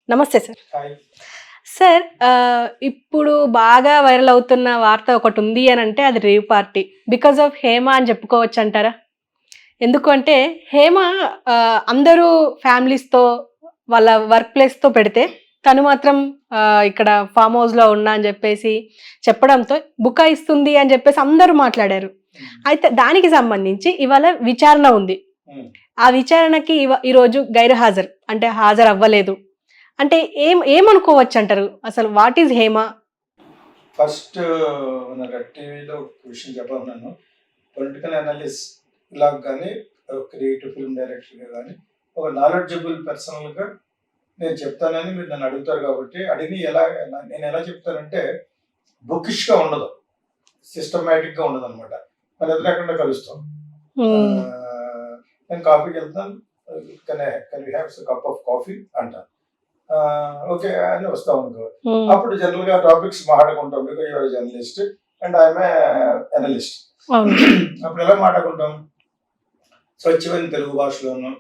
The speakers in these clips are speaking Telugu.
నమస్తే సార్. హాయ్. సార్ ఇప్పుడు బాగా వైరల్ అవుతున్న వార్త ఒకటుంది అనంటే అది rave party. Because of Hema అని చెప్పుకోవచ్చంటారా? ఎందుకు అంటే హేమ అందరూ ఫ్యామిలీస్‌తో వాళ్ళ వర్క్ ప్లేస్‌తో పెడితే తను మాత్రం ఇక్కడ ఫార్మ్ హౌస్‌లో ఉన్నా అని జెప్పేసి చెప్పడంతో బుకాయిస్తుంది అని జెప్పేసి అందరూ మాట్లాడారు. అయితే దానికి సంబంధించి ఇవాళ విచారణ ఉంది. ఆ విచారణకి ఈరోజు గైర్హాజరు అంటే హాజరవ్వలేదు. అంటే ఏమనుకోవచ్చంటారు? అసలు వాట్ ఈస్ హేమ? ఫస్ట్ మన రెడ్ టీవీలో ఒక విషయం చెప్పాలన్నాను. పొలిటికల్ అనలిస్ట్ లాగా కానీ, క్రియేటివ్ ఫిల్మ్ డైరెక్టర్గా కానీ, ఒక నాలెడ్జబుల్ పర్సనల్గా నేను చెప్తానని మీరు నన్ను అడుగుతారు కాబట్టి అడిగి నేను ఎలా చెప్తానంటే బుకిష్గా ఉండదు, సిస్టమేటిక్గా ఉండదు అనమాట. మన ఎదురు ఎక్కడ కలుస్తాం. నేను కాఫీకి వెళ్తాను, can you have cup of coffee అంటాను. ఓకే అని వస్తాం అనుకో. అప్పుడు జనరల్ గా టాపిక్స్ మాట్లాడుకుంటాం. Because your journalist and I'm analyst. అప్పుడు ఎలా మాట్లాడుకుంటాం? స్వచ్ఛమైన తెలుగు భాషలోను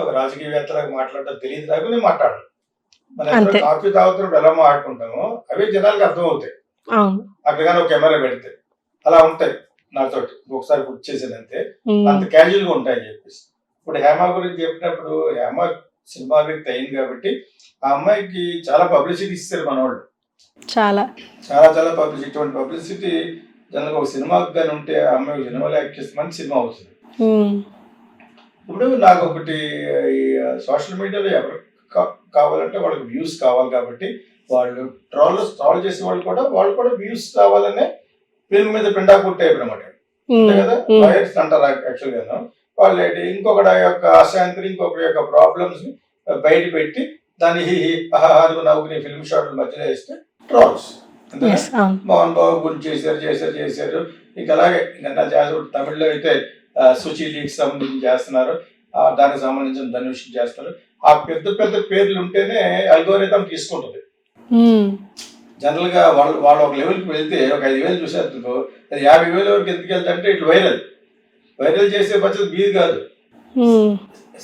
ఒక రాజకీయవేత్తలాగా మాట్లాడటం తెలియదు దాకా నేను మాట్లాడను. మన కాఫీ తాగుతున్నప్పుడు ఎలా మాట్లాడుకుంటామో అవే జనాలకు అర్థం అవుతాయి. అక్కడ కానీ ఒక కెమెరా పెడితే అలా ఉంటాయి నాతోటి. ఒకసారి బుక్ చేసేదంతే, అంత క్యాజువల్ గా ఉంటాయని చెప్పేసి. ఇప్పుడు హేమ గురించి చెప్పినప్పుడు హేమ సినిమా వ్యక్తి అయింది కాబట్టి ఆ అమ్మాయికి చాలా పబ్లిసిటీ ఇస్తారు మన వాళ్ళు. చాలా చాలా చాలా పబ్లిసిటీ. ఇటువంటి పబ్లిసిటీ జనరల్గా ఒక సినిమాకి కానీ ఉంటే ఆ అమ్మాయి సినిమాలో యాక్ట్ చేస్తే మంచి సినిమా అవుతుంది. ఇప్పుడు నాకు ఒకటి సోషల్ మీడియాలో ఎవరు కావాలంటే వాళ్ళకి వ్యూస్ కావాలి కాబట్టి వాళ్ళు ట్రాల్ చేసే వాళ్ళు కూడా వ్యూస్ కావాలనే ఫిల్మ్ మీద పిండా కొట్టే అనమాట. అంతే కదా, లాయర్స్ అంటారు యాక్చువల్గా. వాళ్ళు ఇంకొకటి యొక్క అశాంతిని, ఇంకొకటి యొక్క ప్రాబ్లమ్స్ ని బయట పెట్టి దాన్ని నవ్వుకునే ఫిల్మ్ షాట్ల మధ్యలో వేస్తే ట్రాల్స్. మోహన్ బాబు గురించి చేశారు. ఇంకా అలాగే ఇంకా తమిళ్లో అయితే సుచీలికి సంబంధించి చేస్తున్నారు, దానికి సంబంధించిన ధనుష్ చేస్తారు. ఆ పెద్ద పెద్ద పేర్లు ఉంటేనే అల్గోరిథం తీసుకుంటుంది. జనరల్ గా వాళ్ళు ఒక లెవెల్కి వెళ్తే ఒక 5,000 చూసేందుకు అది 50,000 వరకు ఎందుకు వెళ్తారంటే ఇట్లా వైరల్ చేసే పద్ధతి మీది కాదు.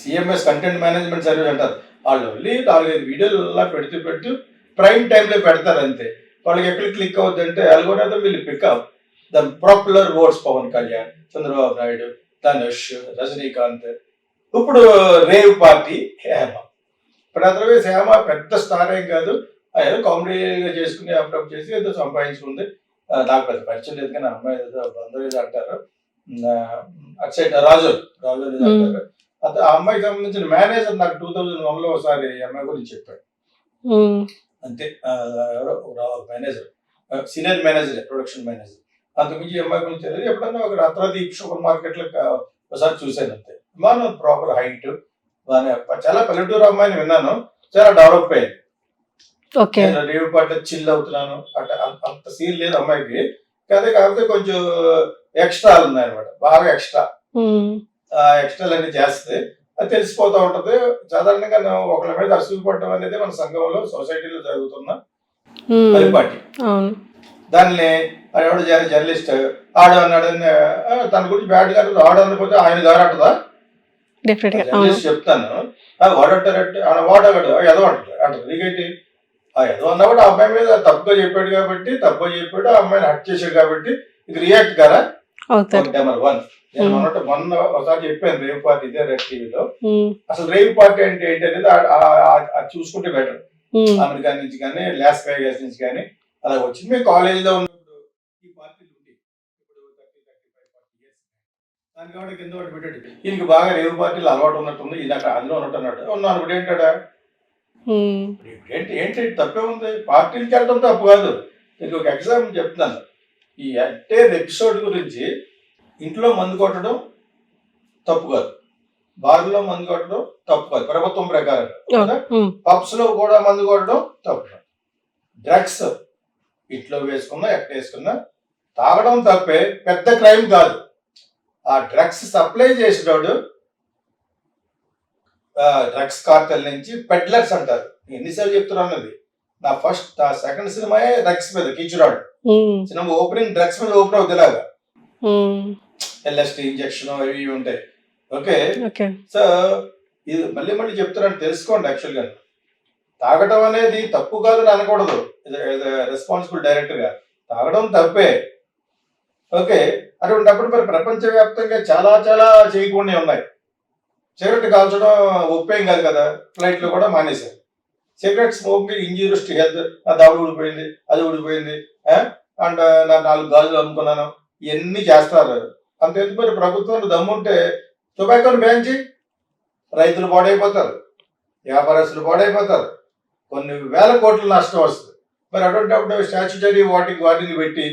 సిఎంఎస్ కంటెంట్ మేనేజ్మెంట్ సర్వీస్ అంటారు. వాళ్ళు వెళ్ళి 4-5 వీడియోలు అలా పెడుతూ ప్రైమ్ టైంలో పెడతారు అంతే. వాళ్ళకి ఎక్కడ క్లిక్ అవుద్ది అంటే అల్గోరిథం వీళ్ళు pick up the popular words. Pawan Kalyan, Chandrababu Naidu, Dhanush, Rajinikanth. ఇప్పుడు రేవ్ పార్టీ హేమ. ఇప్పుడు అదర్వైజ్ హేమ పెద్ద స్టార్ ఏం కాదు, ఏదో కామెడీగా చేసుకుని అప్పుడప్పుడు చేసి ఏదో సంపాదించుకుంది. నాకు పెద్ద పరిచయం లేదు కానీ అమ్మాయి ఏదో బంధువు ఏదో అంటారు, అటు సైడ్ రాజు అంటారు. ఆ అమ్మాయికి సంబంధించిన మేనేజర్ నాకు 2001లో ఒకసారి అమ్మాయి గురించి చెప్పాడు అంతే. ఎవరో manager, senior manager, production manager. అంతకుమించి అమ్మాయి గురించి తెలియదు. ఎప్పుడన్నా ఒక రత్నదీప్ సూపర్ మార్కెట్ లో ఒకసారి చూశాను అంతే. బాగా ప్రాపర్ హైట్, చాలా పల్లెటూరు అమ్మాయిని విన్నాను, చాలా డెవలప్ అయ్యింది. రేవు పాట చిల్ అవుతున్నాను అంటే అంత సీన్ లేదు అమ్మాయికి. కాకపోతే కొంచెం ఎక్స్ట్రాలు ఉన్నాయి అనమాట, బాగా ఎక్స్ట్రా. ఎక్స్ట్రాలన్నీ చేస్తే అది తెలిసిపోతూ ఉంటది. సాధారణంగా ఒకళ్ళ మీద అసూయపడటం అనేది మన సంఘంలో, సొసైటీలో జరుగుతున్న పరిపాటి. దాన్ని ఎవడు జర్నలిస్ట్ ఆడన్నాడు, తన గురించి బ్యాడ్ గా ఆడకపోతే ఆయన గారంటదా జర్నలిస్ట్ చెప్తాను, వాడంటారంటే వాడగడు ఎదో అంటారు. నీకేంటి ఎదో అన్నప్పుడు ఆ అమ్మాయి మీద తప్పుగా చెప్పాడు కాబట్టి, ఆ అమ్మాయిని హట్ చేశాడు కాబట్టి ఇది రియాక్ట్ కదా. నెంబర్ 1 నేను మొన్న ఒకసారి చెప్పాను రేవ్ పార్టీ, ఇదే రెడ్ టీవీలో. అసలు రేవ్ పార్టీ అంటే ఏంటి అనేది అది చూసుకుంటే బెటర్. అమెరికా నుంచి కానీ, లాస్ వేగాస్ నుంచి కానీ అలా వచ్చింది. మేము కాలేజీలో ఉన్నప్పుడు ఈ పార్టీలు ఉండి ఇప్పుడు 30-35-40 years దాని కాబట్టి కింద ఒకటి పెట్టాడు. ఈయనకి బాగా రేవ్ పార్టీలు అలవాటు ఉన్నట్టుంది, ఈయన అక్కడ అందులో ఉన్నట్టున్నాడు. ఉన్నాను ఇప్పుడు ఏంటాడా ఏంటి తప్పే ఉంది, పార్టీలకి వెళ్ళడం తప్పు కాదు. నేను ఒక ఎగ్జాంపుల్ చెప్తున్నాను. ఈ ఎంటైర్ ఎపిసోడ్ గురించి ఇంట్లో మందు కొట్టడం తప్పు కాదు, బార్లో మందు కొట్టడం తప్పు కాదు ప్రభుత్వం ప్రకారంగా. పబ్స్ లో కూడా మందు కొట్టడం తప్పు. డ్రగ్స్ ఇంట్లో వేసుకున్నా ఎక్కడ వేసుకున్నా తాగడం తప్పే, పెద్ద క్రైమ్ కాదు. ఆ డ్రగ్స్ సప్లై చేసేవాడు డ్రగ్స్ కార్టెల్ నుంచి పెడ్లర్స్ అంటారు. ఎన్నిసార్లు చెప్తున్నాను అన్నది. నా సెకండ్ సినిమాయే డ్రగ్స్ మీద, కిచురాడు సినిమా ఓపెనింగ్ డ్రగ్స్ మీద ఓపెన్ అవుతుంది. ఇలాగా ఎల్ఎస్టీ ఇంజెక్షన్ అవి ఉంటాయి. ఓకే, సో ఇది మళ్ళీ చెప్తున్నాను, తెలుసుకోండి. యాక్చువల్గా తాగటం అనేది తప్పు కాదని అనకూడదు. రెస్పాన్సిబుల్ డైరెక్టర్ గా తాగడం తప్పే. ఓకే, అటువంటిప్పుడు మరి ప్రపంచవ్యాప్తంగా చాలా చాలా చేయకుండా ఉన్నాయి. సిగరెట్ కాల్చడం ఒప్పేం కాదు కదా, ఫ్లైట్ లో కూడా మానేశారు. Cigarette smoking injurious to health, నా దవడ ఊడిపోయింది, అది ఊడిపోయింది, అండ్ నా 4 గాజులు అమ్ముకున్నాను, ఇవన్నీ చేస్తారు. అంతెందుకు మరి ప్రభుత్వం దమ్ముంటే టొబాకోని బ్యాన్ చేయి, రైతులు పాడైపోతారు, వ్యాపారస్తులు పాడైపోతారు, కొన్ని వేల కోట్ల నష్టం వస్తుంది. మరి అటువంటిప్పుడు స్టాచ్యుటరీ వాటిని పెట్టి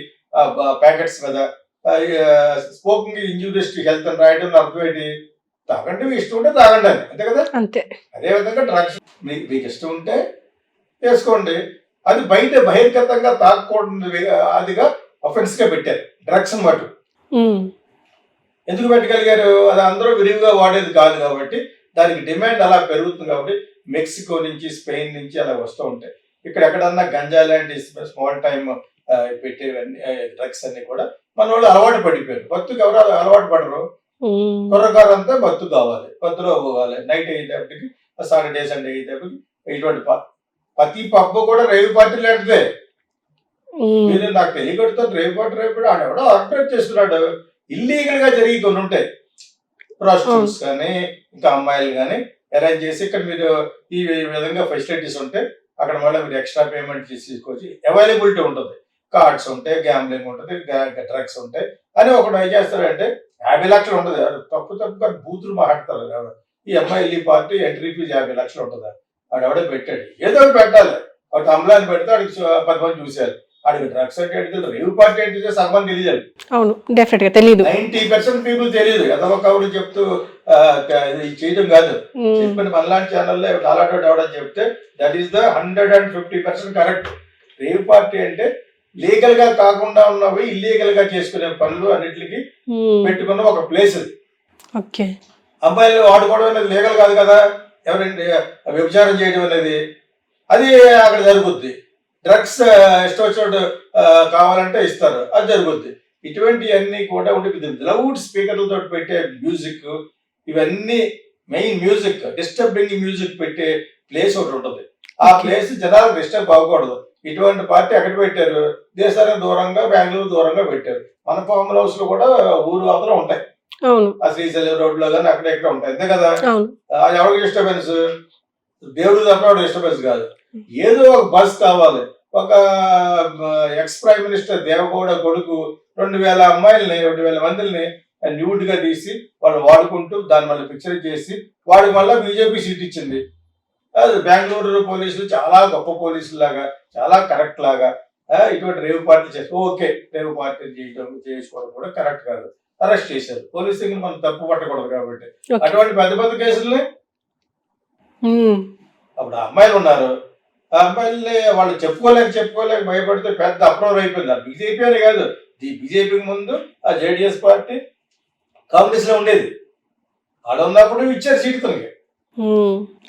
ప్యాకెట్స్ మీద స్మోకింగ్ ఇంజూరియస్ టు హెల్త్ అని రాయడం అర్థం ఏంటి? తాగండి, మీ ఇష్టం ఉంటే తాగండి అని, అంతే కదా. అంతే. అదేవిధంగా డ్రగ్స్ మీకు ఇష్టం ఉంటే వేసుకోండి, అది బయట బహిర్గతంగా తాగకూడదు, అదిగా అఫెన్స్ గా పెట్టారు డ్రగ్స్ మటు. ఎందుకు పెట్టగలిగారు? అది అందరూ విరివిగా వాడేది కాదు కాబట్టి, దానికి డిమాండ్ అలా పెరుగుతుంది కాబట్టి మెక్సికో నుంచి, స్పెయిన్ నుంచి అలా వస్తూ ఉంటాయి. ఇక్కడ ఎక్కడన్నా గంజా లాంటి స్మాల్ టైమ్ పెట్టేవన్నీ డ్రగ్స్ అన్ని కూడా మన వాళ్ళు అలవాటు పడిపోయారు. బతుకు ఎవరు అలవాటు పడరు, కుర్రకారంతా బతుకు కావాలి, బతులో పోవాలి. నైట్ అయ్యేటప్పటికి, సాటర్డే సండే అయ్యేటప్పటికి ఇటువంటి ప్రతి పబ్బు కూడా రేవ్ పార్టీ లాంటిదే. మీరు నాకు తెలియకడుతుంది, రేవ్ పార్టీ ఆడెవడో ఆర్గనైజ్ చేస్తున్నాడు. ఇల్లీగల్ గా జరిగి కొన్ని ఉంటాయి, ప్రాస్టిట్యూట్స్ కానీ ఇంకా అమ్మాయిలు కానీ అరేంజ్ చేసి ఇక్కడ మీరు ఈ విధంగా ఫెసిలిటీస్ ఉంటే అక్కడ మళ్ళీ మీరు ఎక్స్ట్రా పేమెంట్ తీసుకొచ్చి అవైలబిలిటీ ఉంటుంది. కార్డ్స్ ఉంటాయి, గ్యాంబ్లింగ్ ఉంటుంది, డ్రగ్స్ ఉంటాయి అని ఒకటి ఏం చేస్తారంటే 50 లక్షలు ఉంటుంది. తప్పుగా బూతులు మాట్లాడతారు. ఈ అమ్మాయి పార్టీ ఎంట్రీ ఫీజు 50 లక్షలు ఉంటుంది. వాడు ఎవడో పెట్టాడు, ఏదో పెట్టాలి, వాడు అమలాన్ని పెడితే వాడికి 10 మంది చూశారు. వాడికి డ్రగ్స్ అంటే రేవ్ పార్టీ అంటే సగం తెలియదు. అవును, డెఫినెట్ గా తెలియదు. 90% పీపుల్ తెలియదు. ఎదవ కవులు చెప్తూ చేయడం కాదు, చెప్పిన మనలాంటి ఛానల్లో అలాంటి ఎవడని చెప్తే that is the 150% correct. Rave party అంటే లీగల్ గా కాకుండా ఉన్నవి ఇల్లీగల్ గా చేసుకునే పనులు అన్నిటికి పెట్టుకున్న ఒక ప్లేస్. ఓకే, అమ్మాయిలు వాడుకోవడం అనేది లీగల్ కాదు కదా, ఎవరండి వ్యభిచారం చేయడం అనేది అది అక్కడ జరుగుద్ది. డ్రగ్స్ ఇష్టం వచ్చినట్టు కావాలంటే ఇస్తారు, అది జరుగుద్ది. ఇటువంటివన్నీ కూడా ఉంటే లౌడ్ స్పీకర్లతో పెట్టే మ్యూజిక్, ఇవన్నీ మెయిన్ మ్యూజిక్, డిస్టర్బింగ్ మ్యూజిక్ పెట్టే ప్లేస్ ఒకటి ఉంటుంది. ఆ ప్లేస్ జనాలకు డిస్టర్బ్ అవ్వకూడదు. ఇటువంటి పార్టీ ఎక్కడ పెట్టారు? దేశానికి దూరంగా, బెంగళూరు దూరంగా పెట్టారు. మన ఫామ్ హౌస్ లో కూడా ఊరు అవతల ఉంటాయి, ఆ శ్రీశైలం రోడ్ లో కానీ అక్కడ ఎక్కడ ఉంటాయి, అంతే కదా. అది ఎవరికి డిస్టర్బెన్స్? దేవుడు తప్ప డిస్టర్బెన్స్ కాదు. ఏదో ఒక బస్ కావాలి. ఒక ఎక్స్ ప్రైమ్ మినిస్టర్ దేవగౌడ కొడుకు 2000 అమ్మాయిల్ని, 2000 మందిని న్యూడ్ గా తీసి వాళ్ళు వాడుకుంటూ దాన్ని మళ్ళీ పిక్చర్ చేసి వాడికి మళ్ళీ బీజేపీ సీట్ ఇచ్చింది. అది బెంగళూరు పోలీసులు చాలా గొప్ప పోలీసులు లాగా, చాలా కరెక్ట్ లాగా ఇటువంటి రేవ్ పార్టీ చేస్తారు. ఓకే, రేవ్ పార్టీ చేసుకోవడం కూడా కరెక్ట్ కాదు, అరెస్ట్ చేశారు. పోలీసులు మనం తప్పు పట్టకూడదు కాబట్టి అటువంటి పెద్ద పెద్ద కేసుల్ని అప్పుడు అమ్మాయిలు ఉన్నారు, ఆ అమ్మాయిల్ని వాళ్ళు చెప్పుకోలేక భయపడితే పెద్ద అప్రూవర్ అయిపోయింది. బీజేపీ అని కాదు, బీజేపీకి ముందు ఆ జేడిఎస్ పార్టీ కాంగ్రెస్ లో ఉండేది. ఆడ ఉన్నప్పుడు ఇచ్చారు సీటు తనకి.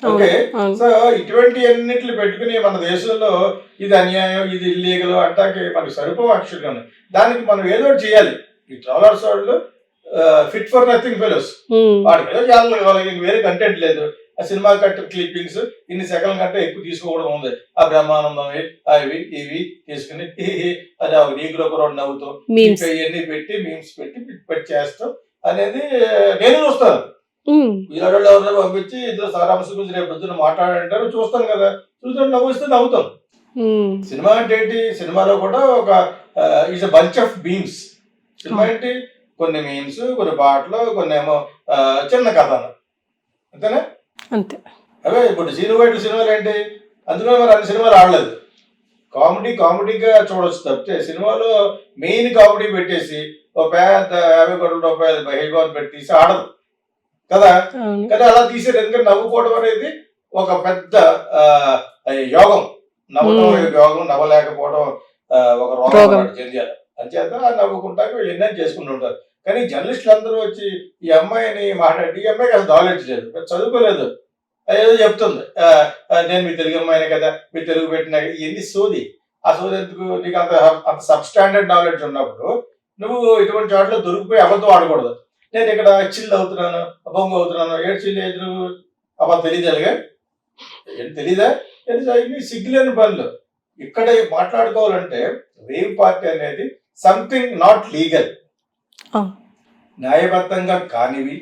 ఓకే, సో ఇటువంటి అన్నిట్లు పెట్టుకుని మన దేశంలో ఇది అన్యాయం, ఇది ఇల్లీగల్ అంటాకి మనకు సరిపోవు. యాక్చువల్గా దానికి మనం ఏదో చేయాలి. ఈ ట్రాలర్స్ వాళ్ళు ఫిట్ ఫర్ నథింగ్ ఫెలోస్, వాడికి ఏదో చేయాలి, వాళ్ళకి వేరే కంటెంట్ లేదు. ఆ సినిమా కట్ క్లిప్పింగ్స్ ఇన్ని సెకండ్ల కంటే ఎక్కువ తీసుకోవడం ఉంది. ఆ బ్రహ్మానందం అవి ఇవి తీసుకుని అది ఒక నీకులో కూడా నవ్వుతూ ఇవన్నీ పెట్టి మీమ్స్ పెట్టి చేస్తాం అనేది నేను చూస్తాను. వీళ్ళ పంపించి ఇద్దరు సారాంశం గురించి రేపు పొద్దున్న మాట్లాడంటారు, చూస్తాను కదా, చూస్తాను, నవ్వుస్తే నవ్వుతాం. సినిమా అంటే ఏంటి? సినిమాలో కూడా ఒక is a bunch of memes. సినిమా ఏంటి? కొన్ని మీమ్స్, కొన్ని పాటలు, కొన్ని ఏమో చిన్న కథలు, అంతేనా? అంతే. అవే ఇప్పుడు సీనుబయట సినిమాలు ఏంటి? అందులో మరి అన్ని సినిమాలు ఆడలేదు. కామెడీగా చూడొచ్చు తప్పితే సినిమాలో మెయిన్ కామెడీ పెట్టేసి ఒక పెద్ద 50 కోట్ల రూపాయలు బహిర్భావం పెట్టేసి ఆడదు కదా. కానీ అలా తీసేది ఎందుకంటే నవ్వుకోవడం అనేది ఒక పెద్ద యోగం. నవ్వడం యోగం, నవ్వలేకపోవడం ఒక రోగం చెందాలి. అంచేత నవ్వుకుంటాక వీళ్ళు ఎన్నో చేసుకుంటూ ఉంటారు. కానీ జర్నలిస్టులు అందరూ వచ్చి ఈ అమ్మాయిని మాట్లాడి, ఈ అమ్మాయికి అసలు నాలెడ్జ్ లేదు, చదువుకోలేదు, ఏదో చెప్తుంది, నేను మీ తెలుగు అమ్మాయినే కదా, మీ తెలుగు పెట్టిన ఇవన్నీ సోది. ఆ సోది ఎందుకు? నీకు అంత సబ్ స్టాండర్డ్ నాలెడ్జ్ ఉన్నప్పుడు నువ్వు ఇటువంటి చోట్ల దొరికిపోయి అబద్ధం ఆడకూడదు. నేను ఇక్కడ చిల్లు అవుతున్నాను, బొంగు అవుతున్నాను, ఏడు చిల్లు ఎదురు అబద్ధం తెలియదుగా, ఏం తెలీదా? ఇవి సిగ్గులేని పనులు. ఇక్కడ మాట్లాడుకోవాలంటే రేవ్ పార్టీ అనేది సంథింగ్ నాట్ లీగల్, న్యాయబద్ధంగా కానివి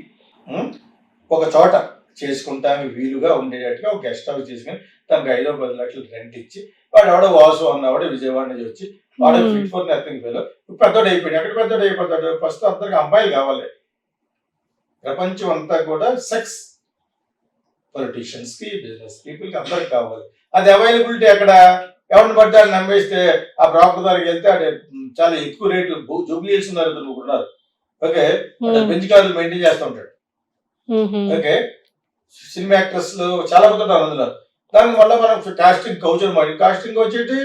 ఒక చోట చేసుకుంటానికి వీలుగా ఉండేటట్టుగా ఒక గెస్ట్ హౌస్ చేసుకుని తనకు 5-10 లక్షలు రెంట్ ఇచ్చి వాడు ఎవడో వాసు అన్నవాడు విజయవాడ నుంచి వచ్చి వాడు ఫిట్ ఫర్ నథింగ్ ఫెలో పెద్దోడు అయిపోయాడు. ఎక్కడ పెద్దోడు అయిపోతాడు? ఫస్ట్ అందరికి అమ్మాయిలు కావాలి. ప్రపంచం అంతా కూడా సెక్స్, పొలిటీషియన్స్ కి, బిజినెస్ పీపుల్ కి అందరికి కావాలి. అది అవైలబిలిటీ ఎక్కడ? ఎవరిని పడితే ఆయన నమ్మేస్తే ఆ బ్రోకర్ దగ్గరికి వెళ్తే అది చాలా ఎక్కువ రేట్లు జూబ్లీస్ ఉన్నారు. ఓకే, బెంచ్ కార్లు మెయింటైన్ చేస్తూ ఉంటాడు. ఓకే, సినిమా యాక్టర్స్ చాలా మంది ఉన్నారు అందులో. దాని వల్ల మనం కాస్టింగ్ కౌచ్ అనమాట. కాస్టింగ్ వచ్చేటి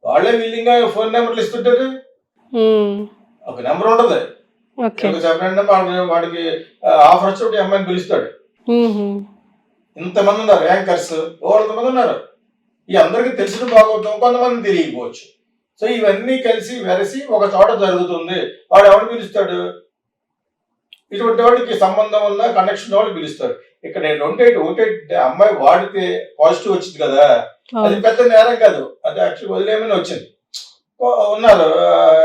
వాళ్ళే విల్లింగ్ గా ఫోన్ నెంబర్లు ఇస్తుంటారు. ఒక నెంబర్ ఉండదు, సెపరేట్ నెంబర్. వాడికి ఆఫర్ వచ్చి అమ్మాయిని పిలుస్తాడు. ఇంతమంది ఉన్నారు యాంకర్స్, 100 మంది ఉన్నారు. ఈ అందరికి తెలిసిన బాగోతాం, కొంతమంది తెలియకపోవచ్చు. సో ఇవన్నీ కలిసి వెరసి ఒక చోట జరుగుతుంది. వాడు ఎవరు పిలుస్తాడు? ఇటువంటి వాడికి సంబంధం ఉన్న కనెక్షన్ వాడు పిలుస్తాడు. ఇక్కడ ఒకటే అమ్మాయి వాడితే పాజిటివ్ వచ్చింది కదా, అది పెద్ద నేరం కాదు. అది యాక్చువల్ వదిలేమని వచ్చింది. ఉన్నారు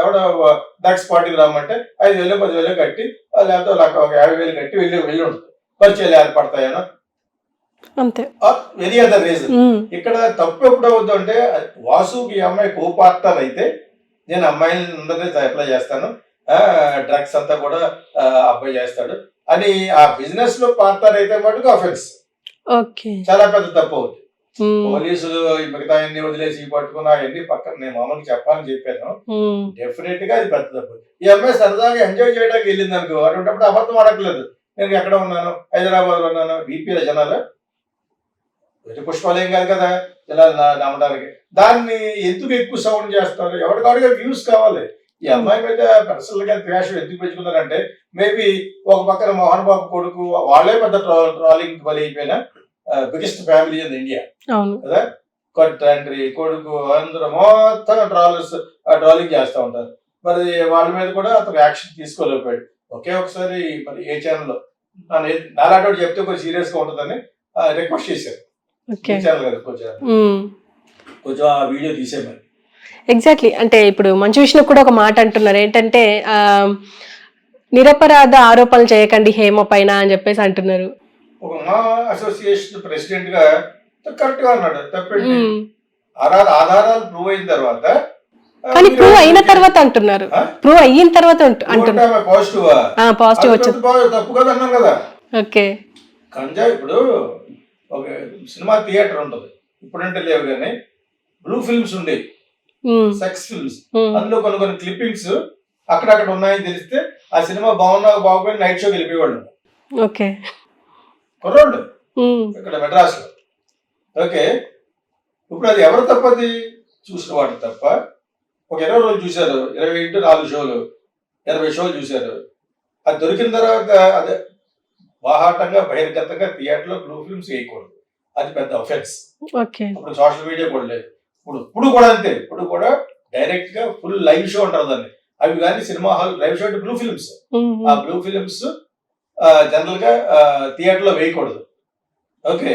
ఎవడో డ్రగ్స్ పార్టీకి రమ్మంటే 5,000 10,000 కట్టి, లేకపోతే 50,000 కట్టి వెళ్ళి ఉంటుంది. పరిచయాలు ఏర్పడతాయనో అంతే, వెరీ అదర్ రీజన్. ఇక్కడ తప్పు ఎప్పుడు అవుతుంది అంటే, వాసుకి ఈ అమ్మాయి కోపార్ట్నర్ అయితే నేను అమ్మాయిని అందరినీ అప్లై చేస్తాను, డ్రగ్స్ అంతా కూడా అబ్బాయి చేస్తాడు అని ఆ బిజినెస్ లో పార్ట్నర్ అయితే మటుకు అఫెన్స్, చాలా పెద్ద తప్పు అవుతుంది. పోలీసులు మిగతా అన్ని వదిలేసి పట్టుకున్న అవన్నీ పక్కన నేను మామూలుగా చెప్పాలని చెప్పాను. డెఫినెట్ గా అది పెద్ద తప్పు. ఈ అమ్మాయి సరదాగా ఎంజాయ్ చేయడానికి వెళ్ళింది అనుకో, అటువంటిప్పుడు అబద్ధం ఆడట్లేదు. నేను ఎక్కడ ఉన్నాను, హైదరాబాద్ లో ఉన్నాను, బీపీల జనాలు పుష్పాలు ఏం కాదు కదా జనాలు నమ్మడానికి. దాన్ని ఎందుకు ఎక్కువ సౌండ్ చేస్తారు? ఎవరికాడిగా వ్యూస్ కావాలి. ఈ అమ్మాయి మీద పర్సనల్ గా ద్వేషం ఎందుకు పెంచుకున్నారంటే, మేబీ ఒక పక్కన మోహన్ బాబు కొడుకు వాళ్ళే పెద్ద ట్రాలింగ్ బలి అయిపోయిన బిగ్గెస్ట్ ఫ్యామిలీ ఇన్ ఇండియా కదా. తండ్రి కొడుకు అందరూ మొత్తం ట్రాలింగ్ చేస్తూ ఉంటారు. మరి వాళ్ళ మీద కూడా అతను యాక్షన్ తీసుకోలేకపోయాడు. ఒకే ఒకసారి మరి ఏ ఛానల్లో నాలాంటి చెప్తే కొంచెం సీరియస్ గా ఉంటుందని రిక్వెస్ట్ చేశారు. ఛానల్ కదా కొంచెం ఆ వీడియో తీసేయమని. ఎగ్జాక్ట్లీ. అంటే ఇప్పుడు మంచు విష్ణు కూడా ఒక మాట అంటున్నారు ఏంటంటే, నిరపరాధ ఆరోపణలు చేయకండి హేమ పైన అని చెప్పేసి అంటున్నారు. ఒక మా అసోసియేషన్ ప్రెసిడెంట్ గా కరెక్ట్ గా అన్నాడు, తప్పండి. ఆధారాలు ప్రూవ్ అయిన తర్వాత, కానీ ప్రూవ్ అయిన తర్వాత అంటున్నారు, ప్రూవ్ అయిన తర్వాత అంటున్నారు పాజిటివ్ వచ్చింది, తప్పు కదా అన్నాను కదా. ఓకే, కంజా ఇప్పుడు ఒక సినిమా థియేటర్ ఉంటుంది, ఇప్పుడంటే లేవు కానీ బ్లూ ఫిల్మ్స్ ఉండేవి, సెక్స్ ఫిల్మ్స్. అందులో కొన్ని క్లిప్పింగ్స్ అక్కడక్కడ ఉన్నాయని తెలిస్తే ఆ సినిమా బాగుపోయి నైట్ షోకి వెళ్ళిపోయేవాళ్ళు. ఓకే, కుర్రోళ్ళు ఇక్కడ మెడ్రాస్ లో. ఓకే, ఇప్పుడు అది ఎవరు తప్పది? చూసిన వాడు తప్ప. ఒక 20 రోజులు చూశారు, 20 షోలు, 80 షోలు చూశారు. అది దొరికిన తర్వాత అదే బాహాటంగా బహిర్గతంగా థియేటర్లో బ్లూ ఫిల్మ్స్ వేయకూడదు, అది పెద్ద అఫెన్స్. ఇప్పుడు సోషల్ మీడియా కూడా లేదు. ఇప్పుడు కూడా అంతే, ఇప్పుడు కూడా డైరెక్ట్ గా ఫుల్ లైవ్ షో అంటారు దాన్ని. అవి కానీ సినిమా హాల్ లైవ్ షో అంటే బ్లూ ఫిల్మ్స్. ఆ బ్లూ ఫిల్మ్స్ జనరల్ గా థియేటర్ లో వేయకూడదు. ఓకే,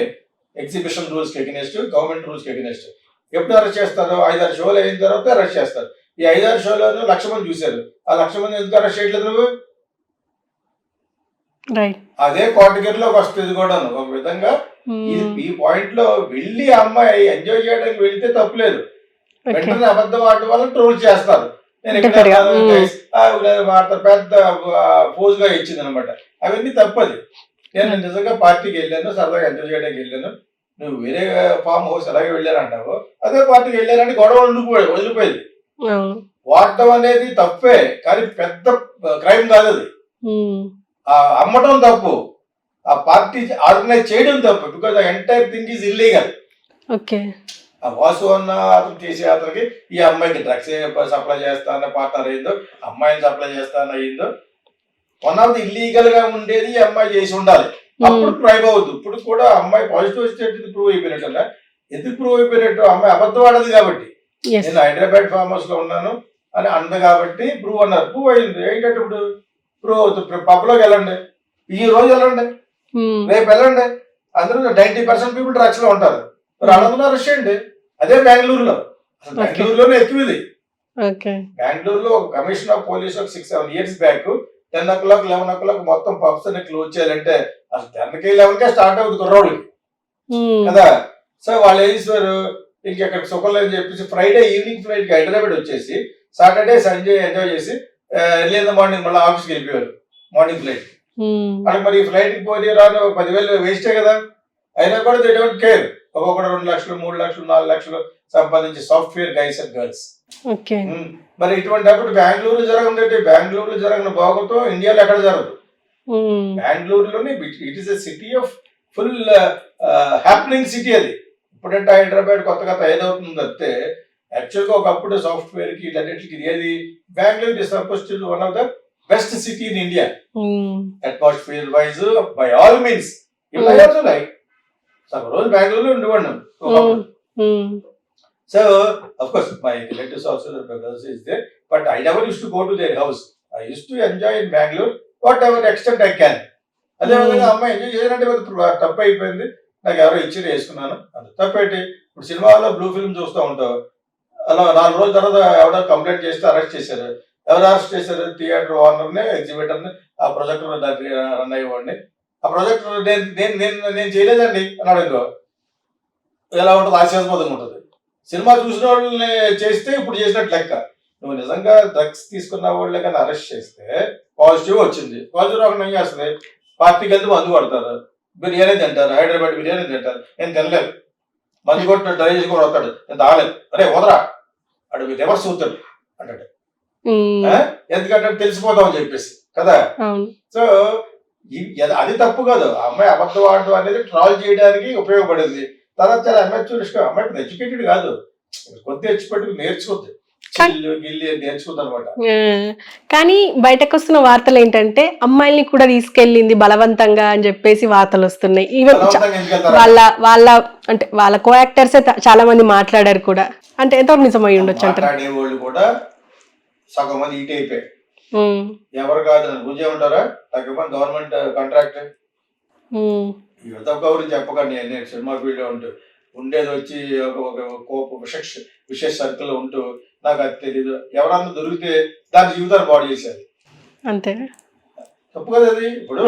ఎగ్జిబిషన్ రూల్స్ కి అగెనిస్ట్, గవర్నమెంట్ రూల్స్ కి అగెనిస్ట్. ఎప్పుడు అరెస్ట్ చేస్తారు? 5-6 షోలు అయిన తర్వాత అరెస్ట్ చేస్తారు. ఈ 5-6 షోలను 1,00,000 మంది చూశారు. ఆ 1,00,000 మంది ఎందుకు అరెస్ట్ చేయట్లేదు నువ్వు? అదే కేటగిరీలోకి వస్తుంది కూడా. ఒక విధంగా ఈ పాయింట్ లో వెళ్ళి అమ్మాయి ఎంజాయ్ చేయడానికి వెళ్తే తప్పులేదు. వెంటనే అబద్ధం ఆడటం వల్ల ట్రోల్ చేస్తారు. నేను ఇక్కడ పెద్ద పోజ్ గా ఇచ్చింది అనమాట. అవన్నీ తప్పది. నేను నిజంగా పార్టీకి వెళ్ళాను, సరదాగా ఎంజాయ్ చేయడానికి వెళ్ళాను. నువ్వు వేరే ఫామ్ హౌస్ ఎలాగే వెళ్ళారంటావు, అదే పార్టీకి వెళ్ళారని గొడవ వదిలిపోయింది. వాడటం అనేది తప్పే, కానీ పెద్ద క్రైమ్ కాదు అది. అమ్మటం తప్పు, ఆ పార్టీ ఆర్గనైజ్ చేయడం తప్పు. Because entire thing is illegal. Okay, ఆ వాసు అన్న అతను చేసే అతనికి ఈ అమ్మాయికి డ్రగ్స్ సప్లై చేస్తానన్న పార్ట్నర్ అయిందో, అమ్మాయిని సప్లై చేస్తానని అయిందో, వన్ ఆఫ్ ది ఇల్లీగల్ గా ఉండేది ఈ అమ్మాయి చేసి ఉండాలి. అప్పుడు క్రైమ్ అవుతుంది. ఇప్పుడు కూడా అమ్మాయి పాజిటివ్ వచ్చేది ప్రూవ్ అయిపోయినట్టు. ఎందుకు ప్రూవ్ అయిపోయినట్టు? అమ్మాయి అబద్ధం ఆడదు కాబట్టి. నేను హైదరాబాద్ ఫార్మ్ హౌస్ లో ఉన్నాను అని అంది కాబట్టి ప్రూవ్ అన్నారు. ప్రూవ్ అయింది. ఏంటంటే ఇప్పుడు ప్రూవ్ అవుతుంది. పబ్లోకి వెళ్ళండి, ఈ రోజు వెళ్ళండి, రేపు వెళ్ళండి, అందరూ 90% పీపుల్ డ్రగ్స్ లో ఉంటారు. మరి వాళ్ళందరూ అరెస్ట్ చేయండి. అదే బెంగళూరులో, అసలు Okay. బెంగళూరులోనే ఎక్కువ ఇది. ఓకే. బెంగళూరులో ఒక కమిషనర్ ఆఫ్ పోలీస్ ఒక 6-7 years బ్యాక్ 10 o'clock 11 o'clock మొత్తం పబ్స్ అన్ని క్లోజ్ చేయాలంటే అసలు 10కి 11కే స్టార్ట్ అవుతుంది కుర్రోళ్ళకి కదా. సో వాళ్ళు ఏం చేశారు, ఇంకెక్కడ సుఖం లేదని చెప్పేసి ఫ్రైడే ఈవినింగ్ ఫ్లైట్ కి హైదరాబాద్ వచ్చేసి సాటర్డే సండే ఎంజాయ్ చేసి ఎర్లీ ఇన్ ద మార్నింగ్ మళ్ళీ ఆఫీస్కి వెళ్ళిపోయారు మార్నింగ్ ఫ్లైట్. వాళ్ళకి మరి ఫ్లైట్ కి పోయి రాని 10,000 వేస్టే కదా. అయినా కూడా దే డోంట్ కేర్. ఒక్కొక్కటి 2 లక్షలు 3 లక్షలు 4 లక్షలు సంపాదించి software guys and girls. Okay. మరి ఇటువంటి అప్పుడు బెంగళూరులో జరగదు. బెంగళూరులో జరగని బాగుతో ఇండియాలో ఎక్కడ జరగదు. బెంగళూరులోనే it is a city of full happening city అది. ఇప్పుడంటే హైదరాబాద్ కొత్తగా తయారవుతుంది అంటే యాక్చువల్గా ఒకప్పుడు సాఫ్ట్వేర్ కి వీటన్నిటికి ఏది Bengaluru is suppose to one of the best city in India atmosphere wise by all means. Also like సగం రోజు బెంగళూరులో ఉండేవాడు ఒకప్పుడు. So, of course, my relatives also, the brothers is there, but I never used to go to their house. I used to enjoy in Bangalore, whatever extent I can. అదే విధంగా అమ్మాయి ఎంజాయ్ చేయాలంటే తప్పు అయిపోయింది, నాకు ఎవరో ఇచ్చి వేసుకున్నాను అది తప్పేంటి. ఇప్పుడు సినిమాలో బ్లూ ఫిల్మ్ చూస్తూ ఉంటావు, అలా 4 రోజుల తర్వాత ఎవడో కంప్లైంట్ చేస్తే అరెస్ట్ చేశారు. ఎవరు అరెస్ట్ చేశారు? థియేటర్ ఓనర్ని, ఎగ్జిబిటర్ని, ఆ ప్రొజెక్టర్ దాన్ని రన్ అయ్యేవాడిని. ఆ ప్రొజెక్టర్ నేను చేయలేదండి అన్నాడు ఇంకో. ఎలా ఉంటుంది? ఆశాస్పదంగా ఉంటుంది. సినిమా చూసిన వాళ్ళని చేస్తే ఇప్పుడు చేసినట్టు లెక్క. నువ్వు నిజంగా డ్రగ్స్ తీసుకున్న వాళ్ళే కానీ అరెస్ట్ చేస్తే పాజిటివ్ వచ్చింది, పాజిటివ్ రాకుండా ఏం చేస్తుంది? పార్టీకి వెళ్తే మందు కొడతారు, బిర్యానీ తింటారు, హైదరాబాద్ బిర్యానీ తింటారు. నేను తినలేదు, మందు కొట్టిన డ్రైవ్ కూడా వస్తాడు, నేను తాగలేదు, అరే వదరా అడు రివర్స్ అవుతాడు అంటాడు. ఎందుకంటే తెలిసిపోతామని చెప్పేసి కదా. సో అది తప్పు కాదు. ఆ అమ్మాయి అబద్ధం ఆడడం అనేది ట్రాల్ చేయడానికి ఉపయోగపడింది. తర్వాత చాలా అమెచ్యూరిస్ట్, అమ్మాయి ఎడ్యుకేటెడ్ కాదు, కొద్ది ఎడ్యుకేటెడ్ నేర్చుకుంది, గిల్లి నేర్చుకుంది అనమాట. కానీ బయటకు వస్తున్న వార్తలు ఏంటంటే అమ్మాయిల్ని కూడా తీసుకెళ్ళింది బలవంతంగా అని చెప్పేసి వార్తలు వస్తున్నాయి. ఈవెన్ వాళ్ళ అంటే వాళ్ళ కో యాక్టర్స్ చాలా మంది మాట్లాడారు కూడా. అంటే ఎంతవరకు నిజమై ఉండొచ్చు అంటారు? మాట్లాడేవాళ్ళు కూడా సగం మంది ఈట్ అయిపోయారు. ఎవరు కాదు గుంజే ఉంటారా తగ్గ గవర్నమెంట్ కాంట్రాక్ట్. యువత గురించి చెప్పకండి, నేను సినిమా ఫీల్డ్ ఉంటూ ఉండేది వచ్చి ఒక విశేష సర్కిల్ ఉంటూ నాకు అది తెలీదు. ఎవరన్నా దొరికితే దాని జీవితాన్ని పాడు చేశారు అంతే, తప్పు కదా అది. ఇప్పుడు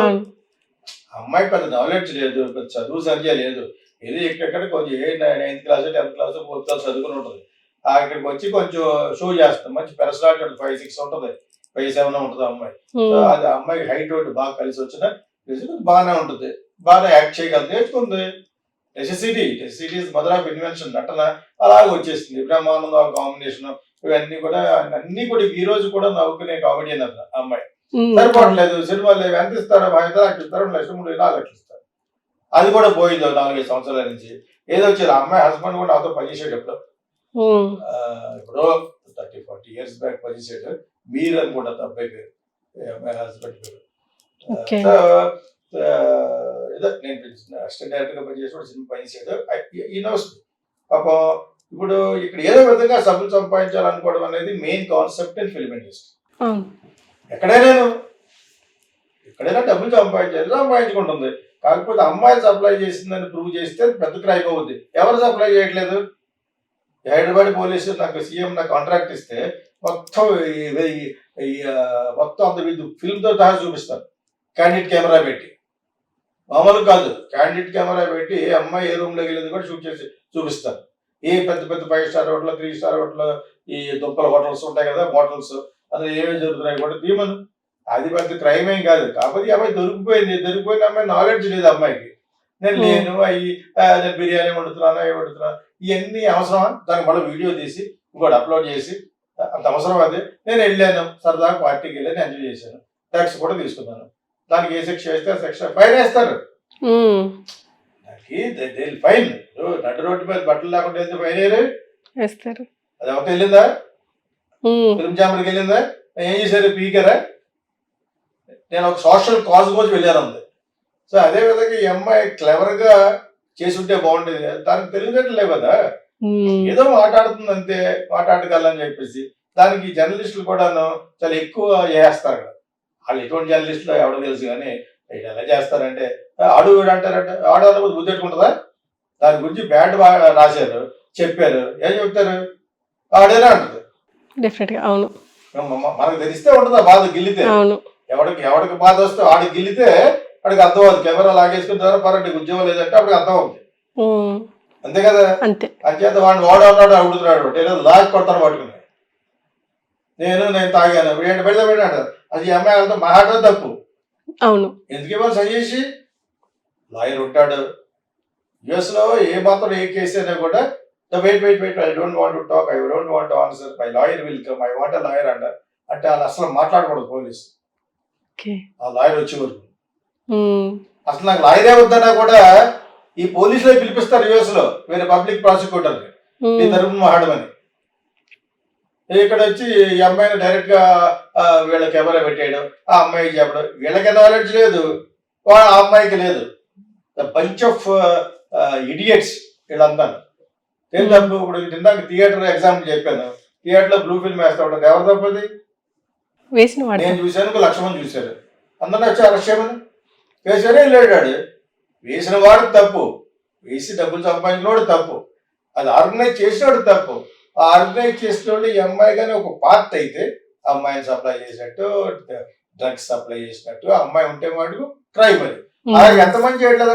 అమ్మాయి పెద్ద నాలెడ్జ్ లేదు, పెద్ద చదువు సంఖ్య లేదు, ఇది ఎక్కడెక్కడ కొంచెం 9th class 10th class 4th class చదువుకుని ఉంటుంది. ఇక్కడికి వచ్చి కొంచెం షో చేస్తాం, మంచి పర్సనాలిటీ ఉంటుంది, 5-6 ఉంటుంది, 5-7 ఉంటుంది అమ్మాయి. అది అమ్మాయి హైట్ ఒకటి బాగా కలిసి వచ్చిన బాగానే ఉంటుంది, బాగా యాక్ట్ చేయగలదు, నేర్చుకుంది. Necessity mother of invention. నటన అలాగే వచ్చేసింది. బ్రహ్మానంద కాంబినేషన్ ఇవన్నీ కూడా అన్ని కూడా ఈ రోజు కూడా నవ్వుకునే కామెడీ అన్నది అమ్మాయి. సరిపోవట్లేదు, సినిమాలు ఎంత ఇస్తారో 5 లక్షలు ఇస్తారు, 2 లక్షలు 3 లక్షలు ఇస్తారు. అది కూడా పోయింది 4-5 సంవత్సరాల నుంచి. ఏదో వచ్చారు అమ్మాయి హస్బెండ్ కూడా నాతో పనిచేసాడు ఎప్పుడో 30-40 years బ్యాక్ పనిచేసాడు. మీరు అనుకుంటా అబ్బాయి పేరు, అమ్మాయి హస్బెండ్ పేరు. ఏదో నేను అసిస్టెంట్ డైరెక్టర్ గా పనిచేసాడు, సినిమా పనిచేసాడు. ఈ నోస్ పాపం ఇప్పుడు ఇక్కడ ఏదో విధంగా సభ్యులు సంపాదించాలనుకోవడం అనేది main concept in film industry. ఎక్కడైనా డబ్బులు సంపాదించుకుంటుంది. కాకపోతే అమ్మాయిలు సప్లై చేసిందని ప్రూవ్ చేస్తే పెద్ద క్రైమ్ అవుద్ది. ఎవరు సప్లై చేయట్లేదు? హైదరాబాద్ పోలీసు నాకు సీఎం నాకు కాంట్రాక్ట్ ఇస్తే మొత్తం అంత ఫిల్మ్ తో సహా చూపిస్తారు. క్యాండిడేట్ కెమెరా పెట్టి, మామూలు కాదు, క్యాండిడేట్ కెమెరా పెట్టి ఏ అమ్మాయి ఏ రూమ్ లోకి వెళ్ళింది కూడా షూట్ చేసి చూపిస్తారు. ఏ పెద్ద 5 స్టార్ హోటల్ 3 స్టార్ హోటల్ ఈ దుప్పల హోటల్స్ ఉంటాయి కదా, మోటల్స్, అందులో ఏమేమి జరుగుతున్నాయి కూడా తీమను. అది పెద్ద క్రైమ్ ఏం కాదు. కాకపోతే అమ్మాయి దొరికిపోయిన అమ్మాయి నాలెడ్జ్ లేదు అమ్మాయికి. నేను బిర్యానీ వండుతున్నాను, అవి వండుతున్నాను, ఇవన్నీ అవసరమా? దానికి మళ్ళీ వీడియో తీసి ఇంకోటి అప్లోడ్ చేసి అంత అవసరం అది. నేను వెళ్ళాను సరదాగా పార్టీకి వెళ్ళాను, ఎంజాయ్ చేశాను, ట్యాక్స్ కూడా తీసుకున్నాను. దానికి ఏ శిక్ష వేస్తే శిక్ష ఫైన్ వేస్తారు. దానికి ఫైన్. నడు రోడ్డు మీద బట్టలు లేకుండా వెళ్తే ఫైన్ వేస్తారు. అది ఎవరితో వెళ్ళిందా? ఫిల్మ్ ఛాంబర్కి వెళ్ళిందా? ఏం చేశారు? పీకరా? నేను ఒక సోషల్ కాజ్ కోసం వెళ్ళాను అంతే. సో అదే విధంగా ఈ అమ్మాయి క్లెవర్ గా చేసి ఉంటే బాగుండేది. దానికి తెలియనట్లే కదా, ఏదో మాట్లాడుతుంది అంతే, మాట్లాడగలని చెప్పేసి. దానికి జర్నలిస్టులు కూడాను చాలా ఎక్కువ చేస్తారు కదా. వాళ్ళు ఎటువంటి జర్నలిస్టులు ఎవడో తెలుసు కానీ ఎలా చేస్తారంటే ఆడు అంటారంటే ఆడకపోతే బుద్ధి పెట్టుకుంటుందా? దాని గురించి బ్యాడ్ రాశారు, చెప్పారు, ఏం చెప్తారు? ఆడేనా అంటది. డెఫినెట్ గా అవును. మనకు తెలిస్తే ఉంటుంది ఆ బాధ, గిల్లితే అవును. ఎవడికి బాధ వస్తే ఆడికి గిల్లితే వాడికి అర్థం అవుతుంది. కెమెరా లాగేసుకున్న ద్వారా పర్వాలేదు నీకు ఉద్యోగం లేదంటే అప్పటికి అర్థం అవుతుంది. అంతే కదా. అంతే. అంచేత వాడిని వాడు అన్నాడు అడుగుతున్నాడు, ఏదో లాగ్ కొడతాను పట్టుకుని, నేను తాగాను ఏంటి పెడితే పెట్టాడు. అది ఈ అమ్మాయి వాళ్ళతో మాట్లాడడం తప్పు. అవును. ఎందుకు ఇవ్వాలి సజెసి? లాయర్ ఉంటాడు యుఎస్ లో, ఏ మాత్రం ఏ కేసు అయినా కూడా wait I don't want to talk, I don't want to answer, my lawyer will come, I want lawyer అంటారు. అంటే వాళ్ళు అసలు మాట్లాడకూడదు పోలీసు, ఆ లాయర్ వచ్చే వరకు. అసలు నాకు లాయరే వద్దన్నా కూడా ఈ పోలీసులే పిలిపిస్తారు యుఎస్ లో, వేరే పబ్లిక్ ప్రాసిక్యూటర్ ఈ తరపున మాట్లాడమని. ఇక్కడ వచ్చి ఈ అమ్మాయిని డైరెక్ట్ గా వీళ్ళ కెమెరా పెట్టేయడం, ఆ అమ్మాయికి చెప్పడం. వీళ్ళకి నాలెడ్జ్ లేదు, ఆ అమ్మాయికి లేదు. బంచ్ ఆఫ్ ఇడియట్స్ వీళ్ళంతా. ఏం తప్పు? ఇప్పుడు ఇందాక థియేటర్ ఎగ్జాంపుల్ చెప్పాను, థియేటర్ లో బ్లూ ఫిల్మ్ వేస్తా ఉంటుంది, ఎవరు తప్పది? నేను చూశాను, 1,00,000 మంది చూశారు, అందరినీ వచ్చి అరెస్ట్ చేయమని వేసారే వెళ్ళాడు. వేసిన వాడు తప్పు, వేసి డబ్బులు సంపాదించినవాడు తప్పు, అది ఆర్గనైజ్ చేసినవాడు తప్పు. ఆ ఆర్గనైజ్ చేసినోడు ఈ అమ్మాయి కానీ ఒక పార్ట్ అయితే, అమ్మాయిని సప్లై చేసినట్టు, డ్రగ్స్ సప్లై చేసినట్టు అమ్మాయి ఉంటే వాడు క్రైమ్. అది అలాగే ఎంతమంది చేయట్లేదు.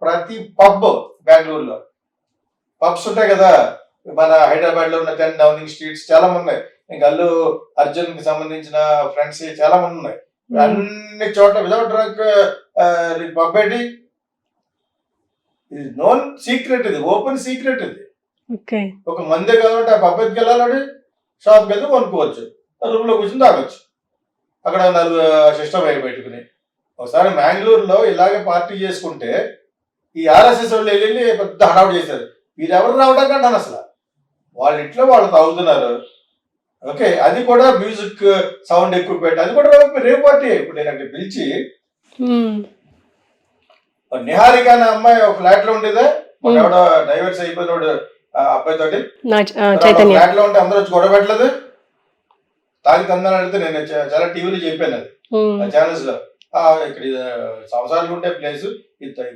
ప్రతి పబ్, బెంగళూరులో పబ్స్ ఉంటాయి కదా, మన హైదరాబాద్ లో ఉన్న 10 డౌనింగ్ స్ట్రీట్స్ చాలా మంది ఉన్నాయి, ఇంకా అల్లు అర్జున్ కి సంబంధించిన ఫ్రెండ్స్ చాలా మంది ఉన్నాయి. అన్ని చోట్ల వితౌట్ డ్రగ్ పబ్ ఏంటి, ఇది నోన్ సీక్రెట్, ఇది ఓపెన్ సీక్రెట్. ఇది ఒక మందే కావాలంటే ఆ పబ్కి వెళ్ళాలని షాప్కి వెళ్తే కొనుక్కోవచ్చు, రూమ్ లో కూర్చొని తాగొచ్చు, అక్కడ 4 సిస్టమ్ అయి పెట్టుకుని. ఒకసారి మ్యాంగ్లూరులో ఇలాగే పార్టీ చేసుకుంటే ఈ ఆర్ఎస్ఎస్ వాళ్ళు వెళ్ళి పెద్ద హడావుడు చేశారు. వీరెవరు రావడం కంటాను అసలు, వాళ్ళ ఇంట్లో వాళ్ళు తాగుతున్నారు. ఓకే, అది కూడా మ్యూజిక్ సౌండ్ ఎక్కువ పెట్టి, అది కూడా రేపు పార్టీ. ఇప్పుడు నేను అక్కడ పిలిచి నిహారిక అనే అమ్మాయి ఒక ఫ్లాట్ లో ఉండేదా, ఎవడో డైవర్స్ అయిపోయినోడు అబ్బాయి తోటి ఫ్లాట్ లో ఉంటే అందరూ వచ్చి గొడవ పెట్టలేదు, తాగి తందని అడిగితే నేను చాలా టీవీలో చెప్పాను, అది ఛానల్స్ లో. ఇక్కడ సంవత్సరాలు ఉంటే ప్లేస్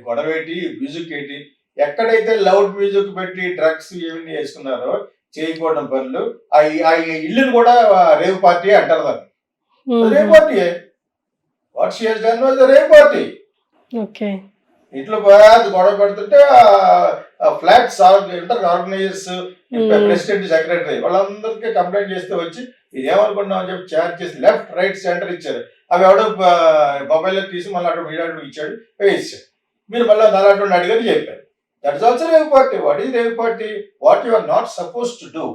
గొడవ ఏంటి, మ్యూజిక్ ఏంటి, ఎక్కడైతే లౌడ్ మ్యూజిక్ పెట్టి డ్రగ్స్ ఏమన్నీ వేసుకున్నారో చేయకూడని పనులు, ఆ ఇల్లుని కూడా రేవ్ పార్టీ అంటారు దాన్ని. Rave party, what she has done was the rave party. ఇంట్లో గొడవ పెడుతుంటే ఫ్లాట్స్ ఉంటారు ఆర్గనైజర్స్, ప్రెసిడెంట్, సెక్రటరీ, వాళ్ళందరికీ కంప్లైంట్ చేస్తే వచ్చి ఇది ఏమనుకున్నాం అని చెప్పి ఛార్జ్ చేసి లెఫ్ట్ రైట్ సెంటర్ ఇచ్చారు. అవి ఎవడో మొబైల్లో తీసి మళ్ళీ అక్కడ మీడియా ఇచ్చాడు, వేయించాడు. మీరు మళ్ళీ అలాంటి అడిగారు చెప్పారు. That is also rave party. What is rave party? What you are not suppose to do,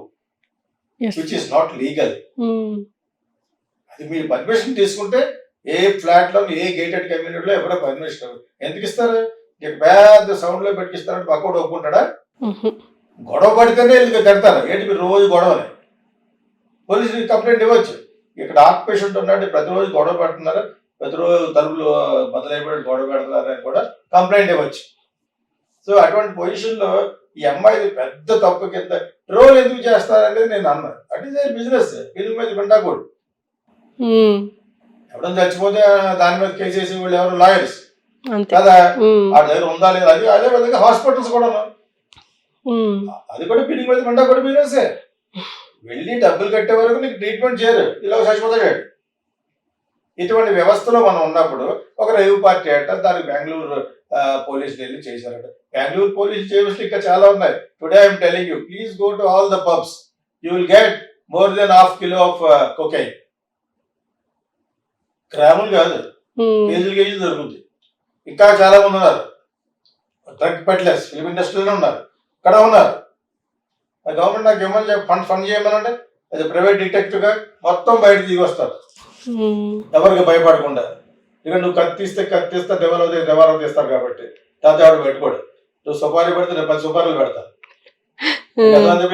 which is not legal. అది మీరు పర్మిషన్ తీసుకుంటే ఏ ఫ్లాట్ లో, ఏ గేటెడ్ కమ్యూనిటీలో ఎవరో పర్మిషన్ ఎందుకు ఇస్తారు? పెద్ద సౌండ్ లో పెట్టిస్తారంటే పక్కడు ఒప్పుకుంటాడా? గొడవ పడితేనే ఎందుకు తిడతారు, ఏంటి మీరు రోజు గొడవని. పోలీసుకి కంప్లైంట్ ఇవ్వచ్చు. ఇక్కడ హార్ట్ పేషెంట్ ఉన్నాడు, ప్రతిరోజు గొడవ పెడుతున్నారు, ప్రతిరోజు తలుపులు మొదలైపోయి గొడవ పెడుతున్నారు అని కూడా కంప్లైంట్ ఇవ్వచ్చు. సో అటువంటి పొజిషన్ లో ఈ అమ్మాయి పెద్ద తప్పు కింద ట్రోల్ ఎందుకు చేస్తారనేది నేను అన్నాను. At is a business, film మీద ఉండకూడదు. ఎవడన్నా చచ్చిపోతే దాని మీద కేసేసి వాళ్ళు ఎవరు లాయర్స్ కదా, ఆ దగ్గర ఉందా లేదా. అది అదే విధంగా హాస్పిటల్స్ కూడా అది కూడా ఫిల్మ్ మీద ఉండకూడదు బిజినెస్. వెళ్ళి డబ్బులు కట్టే వరకు నీకు ట్రీట్మెంట్ చేయరు, ఇలా చచ్చిపోతాడు. ఇటువంటి వ్యవస్థలో మనం ఉన్నప్పుడు ఒక రేవ్ పార్టీ అంట, దానికి బెంగళూరు పోలీసులు వెళ్ళి చేశారట. బెంగళూరు పోలీసులు చేయవలసి ఇంకా చాలా ఉన్నాయి. Today I'm telling you, please go to all the pubs, you will get more than ½ kilo of cocaine. గ్రాములు కాదు, కేజీలు దొరుకుతుంది. ఇంకా చాలా మంది ఉన్నారు డ్రగ్ పెడ్లర్స్, ఫిల్మ్ ఇండస్ట్రీలోనే ఉన్నారు, ఇక్కడ ఉన్నారు. గవర్నమెంట్ నాకు ఏమని ఫండ్ చేయమనంటే అది ప్రైవేట్ డిటెక్టివ్ గా మొత్తం బయట దిగి వస్తారు, ఎవరికి భయపడకుండా. ఇక నువ్వు కత్తిస్తే దేవాలయం తీస్తారు కాబట్టి దాంతో ఎవరు పెట్టుకోడు. నువ్వు సుపారీ పెడితే నేను 10 సుపారీలు పెడతాను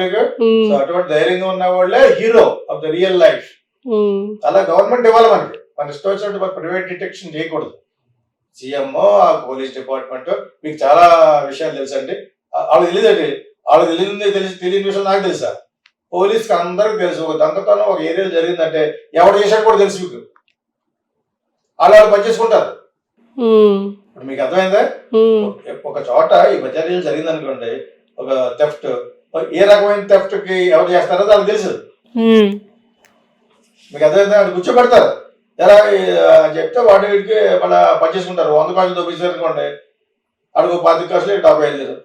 మీకు. సో అటువంటి ధైర్యంగా ఉన్న వాళ్ళే hero of the real life. అలా గవర్నమెంట్ ఇవ్వాలి మనకి, మన ఇష్టం వచ్చినట్టు ప్రైవేట్ డిటెక్షన్ చేయకూడదు. సీఎంఓ, పోలీస్ డిపార్ట్మెంట్, మీకు చాలా విషయాలు తెలుసండి. వాళ్ళకి తెలియదండి, వాళ్ళకి తెలియని విషయం నాకు తెలుసా? పోలీస్కి అందరికి తెలుసు. ఒక దొంగతనం ఒక ఏరియాలో జరిగిందంటే ఎవరు చేశాడు కూడా తెలుసు మీకు. వాళ్ళు పనిచేసుకుంటారు. ఇప్పుడు మీకు అర్థమైందా? ఉమ్, ఒక చోట ఈ బజారీలు జరిగింది అనుకోండి, ఒక థెఫ్ట్, ఏ రకమైన థెఫ్ట్ కి ఎవరు చేస్తారో దానికి తెలుసు. ఉమ్, మీకు అర్థమైందా? అది కూర్చోబెడతారు. ఎలా చెప్తే వాటి వీటికి మన పనిచేసుకుంటారు. 100 కాసులు తోపించారు అనుకోండి, అడుగు 25 కాసులు 75.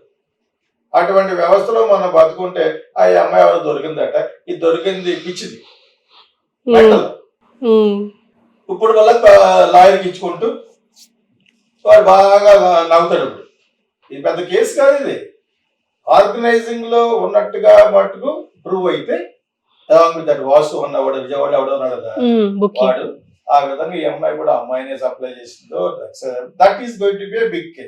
అటువంటి వ్యవస్థలో మనం బతుకుంటే ఆ ఈ అమ్మాయి ఎవరు దొరికిందట, ఇది దొరికింది పిచ్చిది మెంటల్. ఉమ్, ఇప్పుడు వల్ల లాయర్కి ఇచ్చుకుంటూ వాడు బాగా నవ్వుతాడు. ఇప్పుడు ఇది పెద్ద కేసు కాదు, ఇది ఆర్గనైజింగ్ లో ఉన్నట్టుగా మటుకు ప్రూవ్ అయితే దట్ వాసు ఉన్నవాడు విజయవాడ ఎవడో ఉన్నాడు కదా బుకింగ్. వాడు, ఆ విధంగా ఈ అమ్మాయి కూడా అమ్మాయినే సప్లై చేసిందో that is going to be a big case.